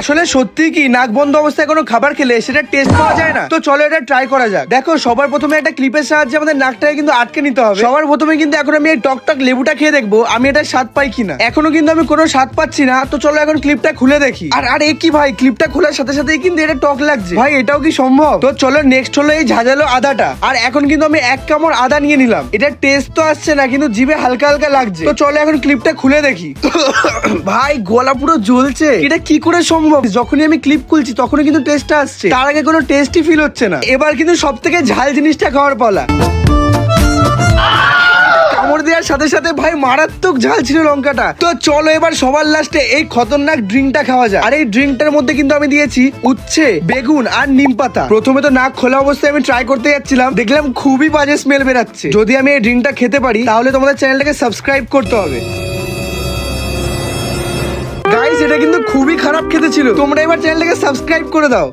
আসলে সত্যি কি নাক বন্ধ অবস্থায় কোনো খাবার খেলে সেটা টেস্ট পাওয়া যায় না? তো চলো এটা ট্রাই করা যাক। দেখো সবার প্রথমে একটা ক্লিপের সাহায্যে আমাদের নাকটাকে কিন্তু আটকে নিতে হবে। সবার প্রথমে কিন্তু এখন আমি এই টক লেবুটা খেয়ে দেখবো আমি এটা স্বাদ পাই কিনা। এখনো কিন্তু আমি কোনো স্বাদ পাচ্ছি না। তো চলো এখন ক্লিপটা খুলে দেখি। আর এ কি ভাই, ক্লিপটা খোলার সাথে সাথেই কিন্তু এটা টক লাগছে ভাই, এটাও কি সম্ভব? তো চলো নেক্সট হলো এই ঝাঁঝালো আদাটা। আর এখন কিন্তু আমি এক কামড় আদা নিয়ে নিলাম। এটা টেস্ট তো আসছে না, কিন্তু জিভে হালকা হালকা লাগছে। তো চলো এখন ক্লিপটা খুলে দেখি। ভাই গলা পুরো জ্বলছে, এটা কি করে সম্ভব? যখনই আমি ক্লিপ খুলছি তখনই কিন্তু টেস্টটা আসছে, তার আগে কোনো টেস্টই ফিল হচ্ছে না। এবার কিন্তু সব থেকে ঝাল জিনিসটা খাওয়ার পালা। কামড় দেওয়ার সাথে সাথে ভাই মারাত্মক ঝাল ছিল লঙ্কাটা। তো চলো এবার সবার লাস্টে এই খতরনাক ড্রিঙ্কটা খাওয়া যায়। আর এই ড্রিঙ্কটার মধ্যে কিন্তু আমি দিয়েছি উচ্ছে, বেগুন আর নিম পাতা। প্রথমে তো নাক খোলা অবস্থায় আমি ট্রাই করতে যাচ্ছিলাম, দেখলাম খুবই বাজে স্মেল বেরাচ্ছে। যদি আমি এই ড্রিঙ্কটা খেতে পারি তাহলে তোমাদের চ্যানেলটাকে সাবস্ক্রাইব করতে হবে। গাইস এটা কিন্তু খুবই খারাপ খেতে ছিল। তোমরা এবার চ্যানেলটাকে সাবস্ক্রাইব করে দাও।